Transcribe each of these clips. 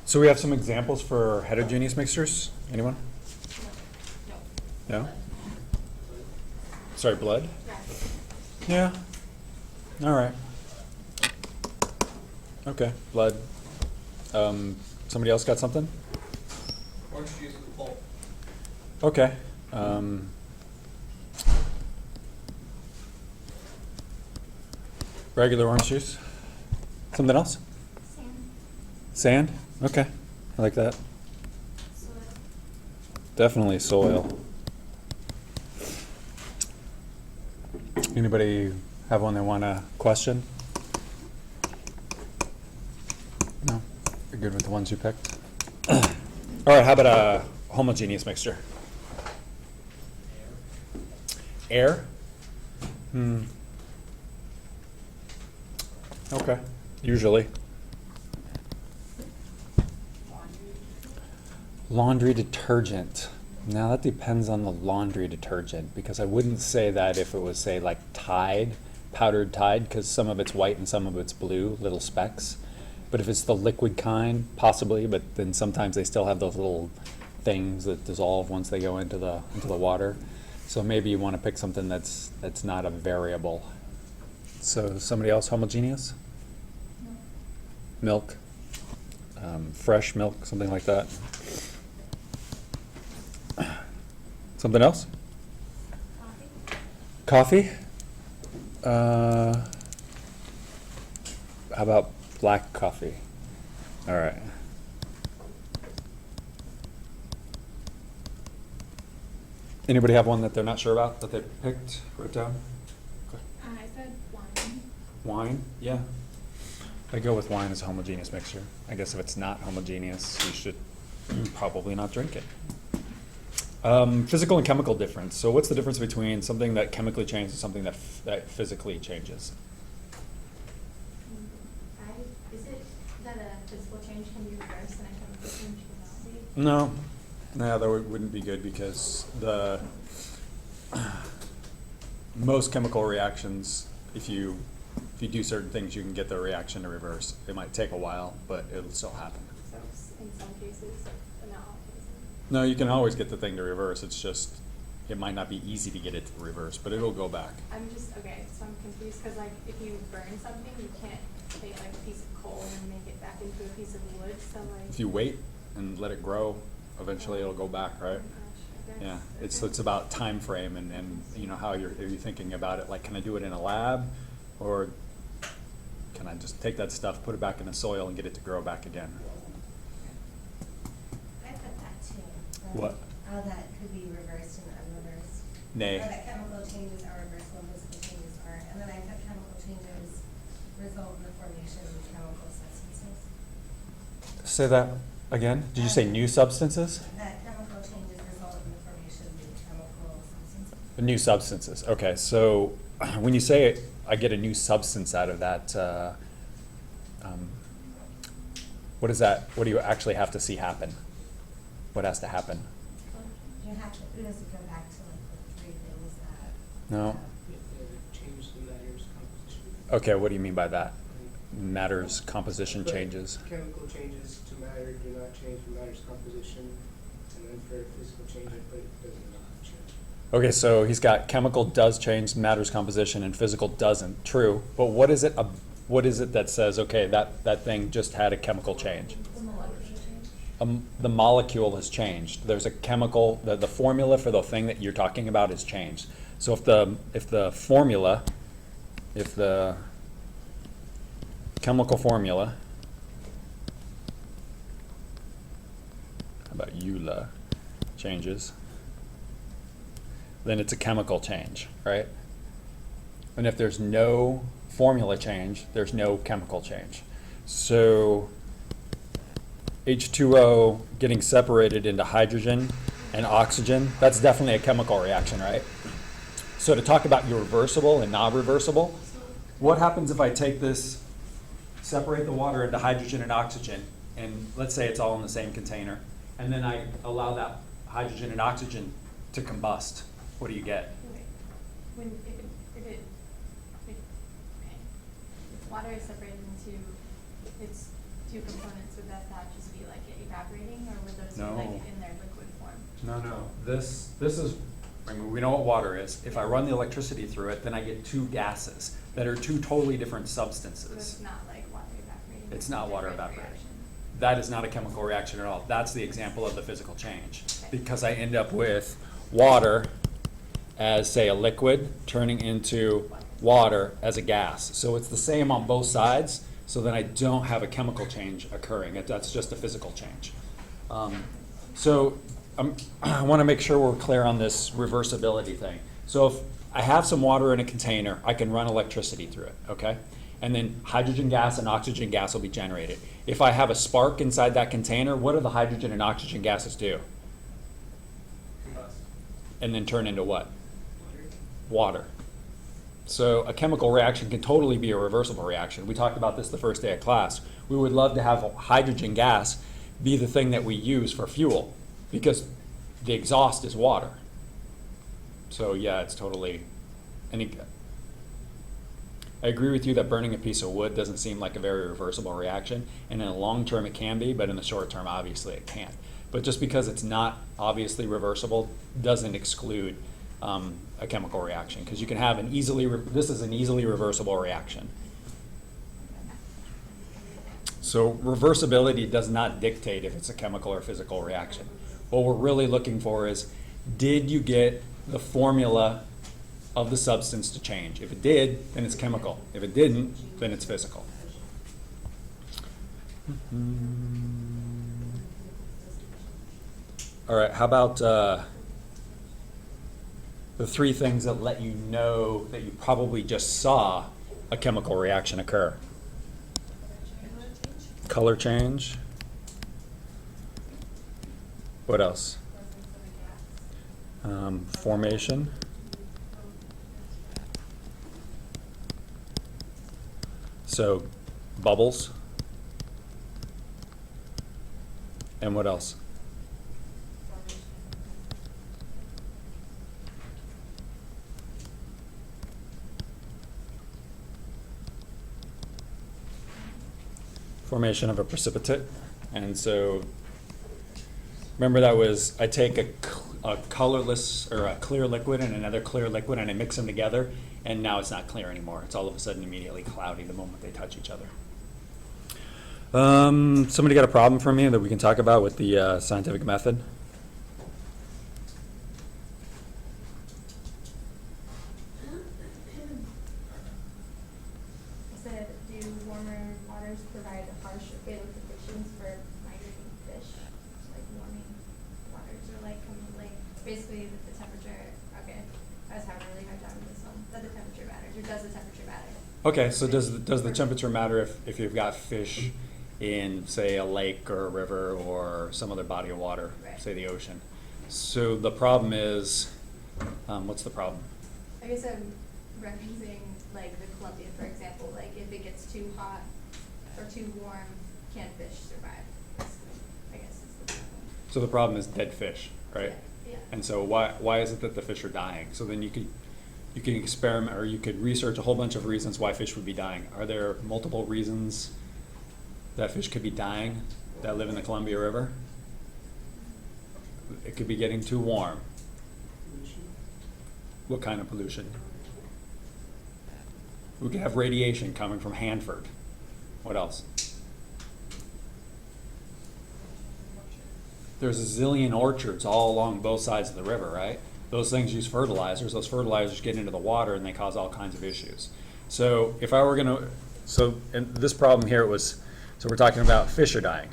So we have some examples for heterogeneous mixtures. Anyone? No. No? Sorry, blood? Yeah. Yeah. All right. Okay, blood. Somebody else got something? Orange juice with pulp. Okay. Regular orange juice. Something else? Sand. Sand? Okay, I like that. Soil. Definitely soil. Anybody have one they want to question? No? You're good with the ones you picked? All right, how about a homogeneous mixture? Air? Okay, usually. Laundry detergent. Now that depends on the laundry detergent, because I wouldn't say that if it was, say, like Tide, powdered Tide, because some of it's white and some of it's blue, little specks. But if it's the liquid kind, possibly, but then sometimes they still have those little things that dissolve once they go into the water. So maybe you want to pick something that's not a variable. So somebody else, homogeneous? No. Milk, fresh milk, something like that. Something else? Coffee. Coffee? How about black coffee? All right. Anybody have one that they're not sure about that they picked, wrote down? I said wine. Wine? Yeah. I go with wine as a homogeneous mixture. I guess if it's not homogeneous, you should probably not drink it. Physical and chemical difference. So what's the difference between something that chemically changes and something that physically changes? Is it that a physical change can be reversed and a chemical change cannot be? No. No, that wouldn't be good, because the most chemical reactions, if you do certain things, you can get the reaction to reverse. It might take a while, but it'll still happen. So in some cases, but not all cases. No, you can always get the thing to reverse. It's just, it might not be easy to get it to reverse, but it'll go back. I'm just, okay, so I'm confused, because like, if you burn something, you can't take like a piece of coal and make it back into a piece of wood, so like. If you wait and let it grow, eventually it'll go back, right? Oh my gosh, I guess. Yeah, it's Okay. about time frame and you know how are you thinking about it. Like, can I do it in a lab, or can I just take that stuff, put it back in the soil, and get it to grow back again? I put that too. What? How that could be reversed and unreversed. Nay. Or that chemical changes are reversible, physical changes aren't. And then I put chemical changes result in the formation of chemical substances. Say that again. Did you say new substances? That chemical changes result in the formation of new chemical substances. New substances. Okay, so when you say I get a new substance out of that, what is that? What do you actually have to see happen? What has to happen? You have to, it has to go back to like the three things that. No. Change the matter's composition. Okay, what do you mean by that? Matter's composition changes. Chemical changes to matter do not change the matter's composition, and then for physical changes, but it does not change. Okay, so he's got chemical does change matter's composition and physical doesn't. True, but what is it? What is it that says, okay, that thing just had a chemical change? The molecular change. The molecule has changed. There's a chemical. The formula for the thing that you're talking about has changed. So if the formula, if the chemical formula, how about EULA, changes, then it's a chemical change, right? And if there's no formula change, there's no chemical change. So H2O getting separated into hydrogen and oxygen, that's definitely a chemical reaction, right? So to talk about your reversible and non-reversible, what happens if I take this, separate the water into hydrogen and oxygen, and let's say it's all in the same container, and then I allow that hydrogen and oxygen to combust? What do you get? Wait, if it, okay. Water is separated into, it's two components, would that just be like evaporating, or would those be No. like in their liquid form? No. This is, I mean, we know what water is. If I run the electricity through it, then I get two gases that are two totally different So substances. it's not like water evaporating? It's not water different evaporating. reaction. That is not a chemical reaction at all. That's the example of the physical change. Because I end up with water as, say, a liquid turning into water as a gas. So it's the same on both sides, so then I don't have a chemical change occurring. That's just a physical change. I want to make sure we're clear on this reversibility thing. So if I have some water in a container, I can run electricity through it, okay? And then hydrogen gas and oxygen gas will be generated. If I have a spark inside that container, what do the hydrogen and oxygen gases do? And then turn into what? Water. So a chemical reaction can totally be a reversible reaction. We talked about this the first day of class. We would love to have hydrogen gas be the thing that we use for fuel, because the exhaust is water. So yeah, it's totally, I agree with you that burning a piece of wood doesn't seem like a very reversible reaction, and in the long term it can be, but in the short term obviously it can't. But just because it's not obviously reversible doesn't exclude a chemical reaction, because you can have this is an easily reversible reaction. So reversibility does not dictate if it's a chemical or physical reaction. What we're really looking for is, did you get the formula of the substance to change? If it did, then it's chemical. If it didn't, then it's physical. All right, how about the three things that let you know that you probably just saw a chemical reaction occur? Color change. What else? Formation. So, bubbles. And what else? Formation of a precipitate. And so, remember that was, I take a colorless or a clear liquid and another clear liquid and I mix them together, and now it's not clear anymore. It's all of a sudden immediately cloudy the moment they touch each other. Somebody got a problem for me that we can talk about with the scientific method? I said, do warmer waters provide harsh or fatal conditions for migrating fish? Like warming waters, or like basically that the temperature, okay, I was having a really hard time with this one, that the temperature matters, or does the temperature matter? Okay, so does the temperature matter if you've got fish in, say, a lake or a river or some other body of water, Right. say the ocean? So the problem is, what's the problem? I guess I'm referencing like the Columbia, for example, like if it gets too hot or too warm, can fish survive? I guess is the problem. So the problem is dead fish, right? Yeah. And so why is it that the fish are dying? So then you can experiment, or you could research a whole bunch of reasons why fish would be dying. Are there multiple reasons that fish could be dying that live in the Columbia River? It could be getting too warm. Pollution. What kind of pollution? We could have radiation coming from Hanford. What else? There's a zillion orchards all along both sides of the river, right? Those things use fertilizers. Those fertilizers get into the water and they cause all kinds of issues. So if I were gonna, and this problem here was, so we're talking about fish are dying.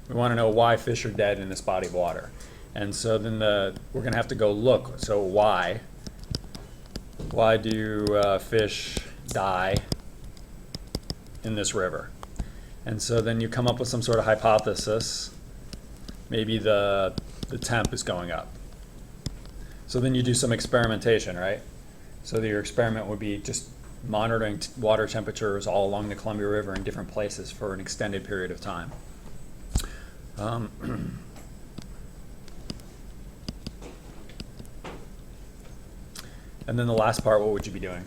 We want to know why fish are dead in this body of water. And so then we're gonna have to go look, so why? Why do fish die in this river? And so then you come up with some sort of hypothesis. Maybe the temp is going up. So then you do some experimentation, right? So your experiment would be just monitoring water temperatures all along the Columbia River in different places for an extended period of time. And then the last part, what would you be doing?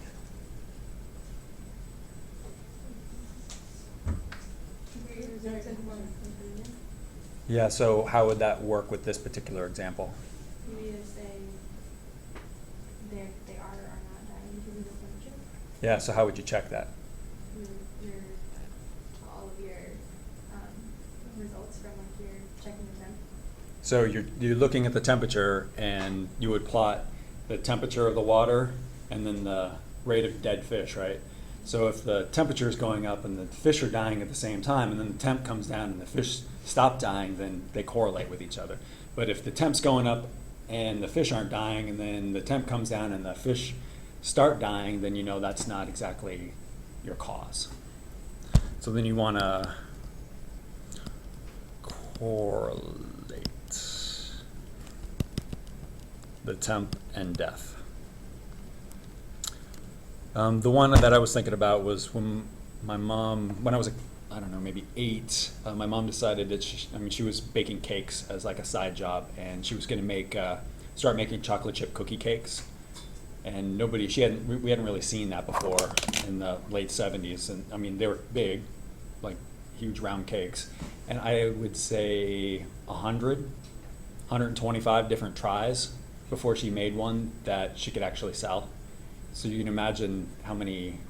Results in form of conclusion. Yeah, so how would that work with this particular example? You either say they are or are not dying because of the temperature. Yeah, so how would you check that? Your all of your results from like your checking the temp. So you're looking at the temperature, and you would plot the temperature of the water and then the rate of dead fish, right? So if the temperature is going up and the fish are dying at the same time, and then the temp comes down and the fish stop dying, then they correlate with each other. But if the temp's going up and the fish aren't dying, and then the temp comes down and the fish start dying, then you know that's not exactly your cause. So then you want to correlate the temp and death. The one that I was thinking about was when my mom, when I was, I don't know, maybe 8, my mom decided that she was baking cakes as like a side job, and she was going to start making chocolate chip cookie cakes. And we hadn't really seen that before in the late 70s. And I mean, they were big, like huge round cakes. And I would say 125 different tries before she made one that she could actually sell. So you can imagine how many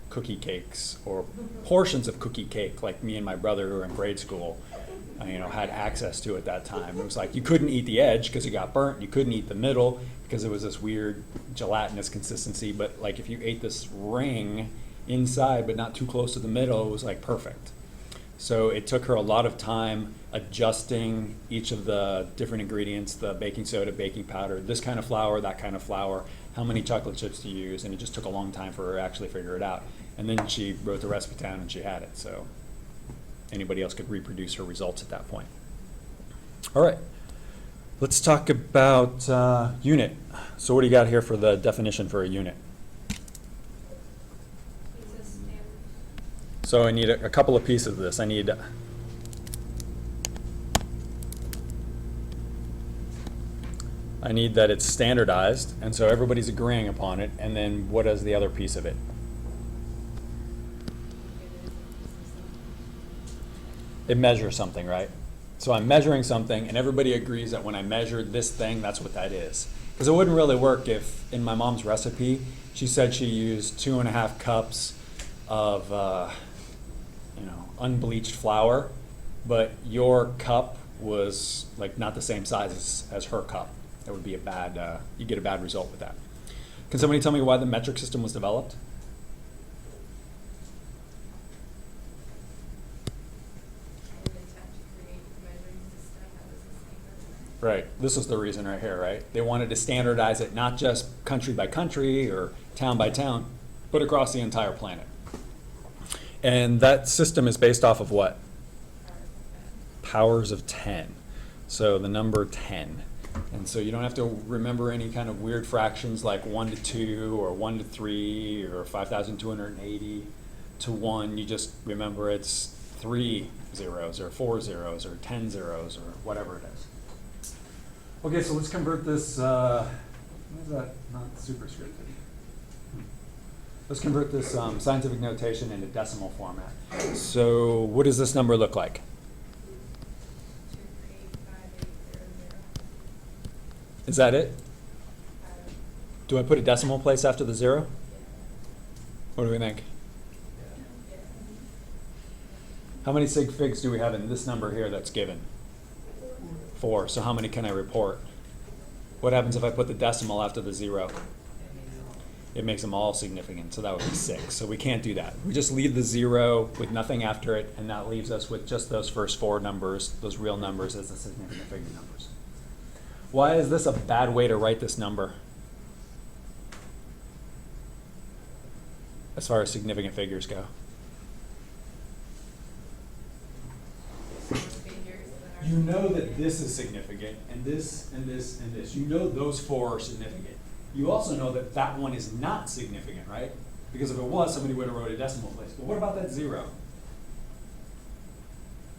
cookie cakes or portions of cookie cake, like me and my brother who were in grade school, had access to at that time. It was like you couldn't eat the edge because it got burnt. You couldn't eat the middle because it was this weird gelatinous consistency. But like if you ate this ring inside but not too close to the middle, it was like perfect. So it took her a lot of time adjusting each of the different ingredients, the baking soda, baking powder, this kind of flour, that kind of flour, how many chocolate chips to use, and it just took a long time for her to actually figure it out. And then she wrote the recipe down and she had it. So anybody else could reproduce her results at that point. All right, let's talk about unit. So what do you got here for the definition for a unit? So I need a couple of pieces of this. I need that it's standardized, and so everybody's agreeing upon it. And then what is the other piece of it? It measures something, right? So I'm measuring something, and everybody agrees that when I measure this thing, that's what that is. Because it wouldn't really work if, in my mom's recipe, she said she used 2.5 cups of unbleached flour, but your cup was like not the same size as her cup. That would be you get a bad result with that. Can somebody tell me why the metric system was developed? Right, this is the reason right here, right? They wanted to standardize it not just country by country or town by town, but across the entire planet. And that system is based off of what? Powers of 10. So the number 10. And so you don't have to remember any kind of weird fractions like 1 to 2 or 1 to 3 or 5,280 to 1. You just remember it's 3 zeros or 4 zeros or 10 zeros or whatever it is. Okay, so let's convert this, why is that not superscripted? Let's convert this scientific notation into decimal format. So what does this number look like? 2385800. Is that it? Do I put a decimal place after the 0? What do we think? How many sig figs do we have in this number here that's given? 4. So how many can I report? What happens if I put the decimal after the 0? It makes them all significant, so that would be 6. So we can't do that. We just leave the 0 with nothing after it, and that leaves us with just those first 4 numbers, those real numbers, as the significant figure numbers. Why is this a bad way to write this number as far as significant figures go? You know that this is significant, and this, and this, and this. You know those 4 are significant. You also know that that one is not significant, right? Because if it was, somebody would have wrote a decimal place. But what about that 0?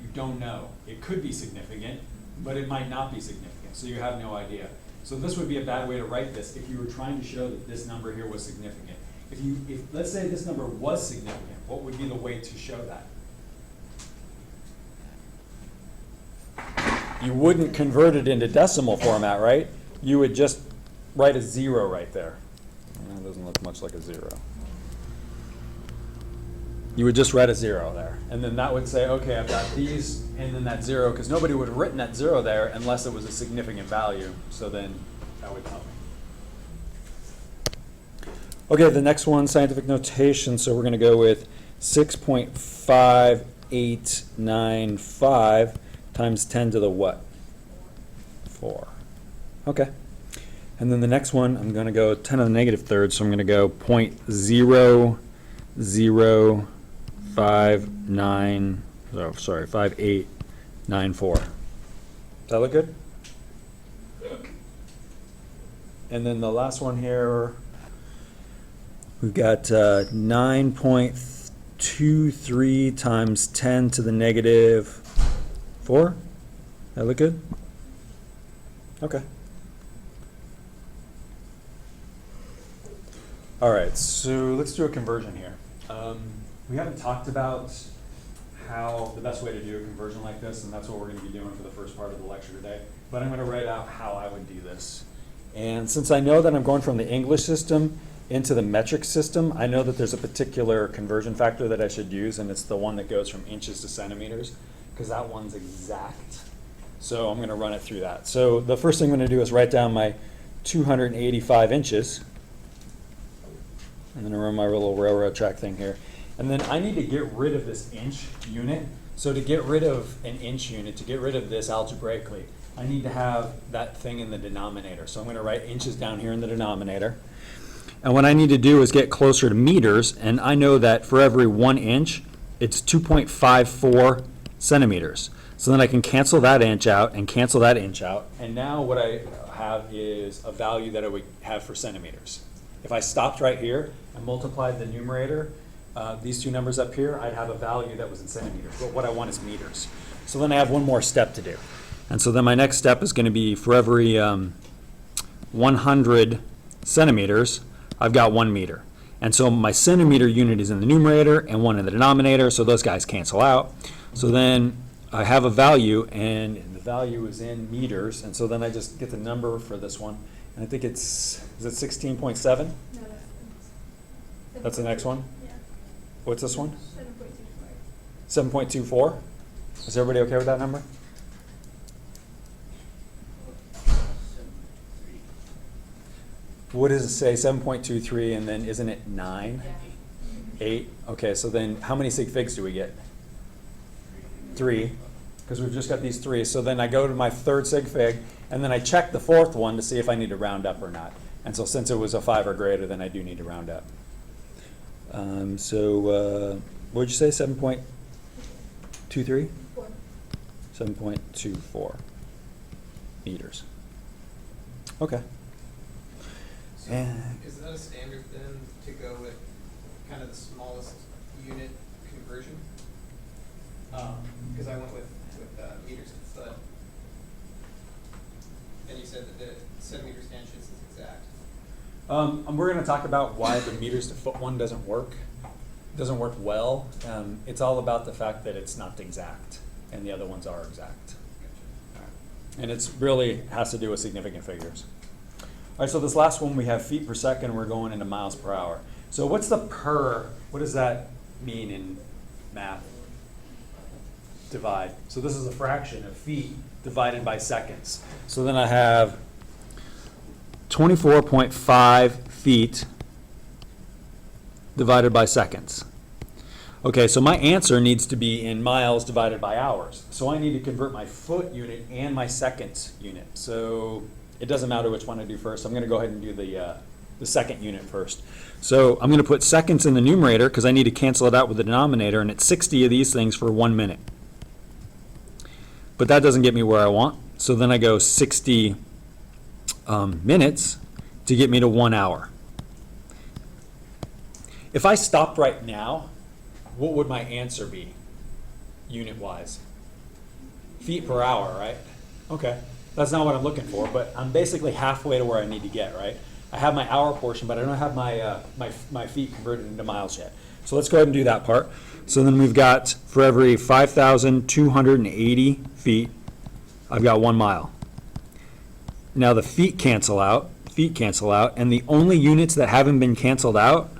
You don't know. It could be significant, but it might not be significant, so you have no idea. So this would be a bad way to write this if you were trying to show that this number here was significant. If let's say this number was significant, what would be the way to show that? you wouldn't convert it into decimal format, right? You would just write a 0 right there. That doesn't look much like a 0. You would just write a 0 there. And then that would say, okay, I've got these, and then that 0, because nobody would have written that 0 there unless it was a significant value. So then that would tell me. Okay, the next one, scientific notation. So we're going to go with 6.5895 times 10 to the what? 4. Okay. And then the next one, I'm going to go 10 to the negative third, so I'm going to go 5894. Does that look good? And then the last one here, we've got 9.23 times 10 to the negative 4. That look good? Okay. All right, so let's do a conversion here. We haven't talked about how the best way to do a conversion like this, and that's what we're going to be doing for the first part of the lecture today. But I'm going to write out how I would do this. And since I know that I'm going from the English system into the metric system, I know that there's a particular conversion factor that I should use, and it's the one that goes from inches to centimeters, because that one's exact. So I'm going to run it through that. So the first thing I'm going to do is write down my 285 inches. I'm going to run my little railroad track thing here. And then I need to get rid of this inch unit. So to get rid of an inch unit, to get rid of this algebraically, I need to have that thing in the denominator. So I'm going to write inches down here in the denominator. And what I need to do is get closer to meters. And I know that for every 1 inch, it's 2.54 centimeters. So then I can cancel that inch out and cancel that inch out. And now what I have is a value that I would have for centimeters. If I stopped right here and multiplied the numerator, these two numbers up here, I'd have a value that was in centimeters. But what I want is meters. So then I have one more step to do. And so then my next step is going to be for every 100 centimeters, I've got 1 meter. And so my centimeter unit is in the numerator and 1 in the denominator, so those guys cancel out. So then I have a value, and the value is in meters, and so then I just get the number for this one. And I think is it 16.7? No, that's the next. That's the next one? Yeah. What's this one? 7.24. 7.24? Is everybody okay with that number? What does it say? 7.23, and then isn't it 9? 8? Okay, so then how many sig figs do we get? 3, because we've just got these 3. So then I go to my third sig fig, and then I check the fourth one to see if I need to round up or not. And so since it was a 5 or greater, then I do need to round up. What did you say, 7.23? 4. 7.24 meters. Okay. So And is that a standard then to go with kind of the smallest unit conversion? Because I went with meters to foot. And you said that the centimeters to inches is exact. we're going to talk about why the meters to foot one doesn't work. Doesn't work well. It's all about the fact that it's not exact, and the other ones are exact. And it's really has to do with significant figures. All right, so this last one we have feet per second, we're going into miles per hour. So what's the per, what does that mean in math? Divide. So this is a fraction of feet divided by seconds. So then I have 24.5 feet divided by seconds. Okay, so my answer needs to be in miles divided by hours. So I need to convert my foot unit and my seconds unit. So it doesn't matter which one I do first. I'm going to go ahead and do the second unit first. So I'm going to put seconds in the numerator because I need to cancel it out with the denominator, and it's 60 of these things for 1 minute. But that doesn't get me where I want. So then I go 60 minutes to get me to 1 hour. If I stopped right now, what would my answer be, unit-wise? Feet per hour, right? Okay, that's not what I'm looking for, but I'm basically halfway to where I need to get, right? I have my hour portion, but I don't have my feet converted into miles yet. So let's go ahead and do that part. So then we've got, for every 5,280 feet, I've got 1 mile. Now the feet cancel out, and the only units that haven't been canceled out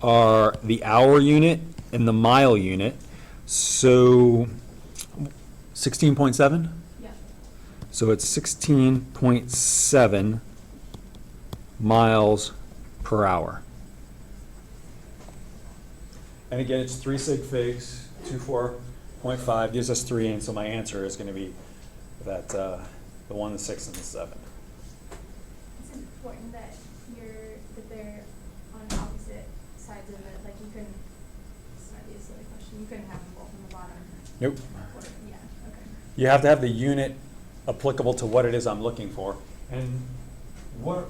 are the hour unit and the mile unit. So 16.7? Yeah. So it's 16.7 miles per hour. And again, it's 3 sig figs, 24.5 gives us 3, and so my answer is going to be that the 1, the 6, and the 7. It's important that they're on opposite sides of it, like you couldn't, this might be a silly question, you couldn't have them both on the bottom. Nope. Or, yeah, okay. You have to have the unit applicable to what it is I'm looking for. And what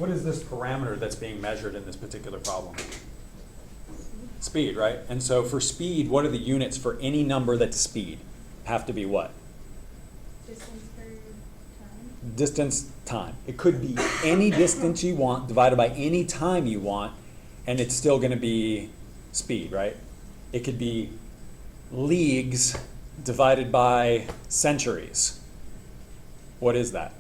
is this parameter that's being measured in this particular problem? Speed, right? And so for speed, what are the units for any number that's speed? Have to be what? Distance per time? Distance, time. It could be any distance you want divided by any time you want, and it's still going to be speed, right? It could be leagues divided by centuries. What is that?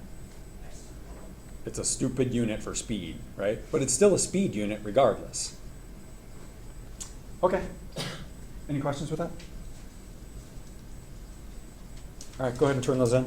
It's a stupid unit for speed, right? But it's still a speed unit regardless. Okay. Any questions with that? All right, go ahead and turn those in.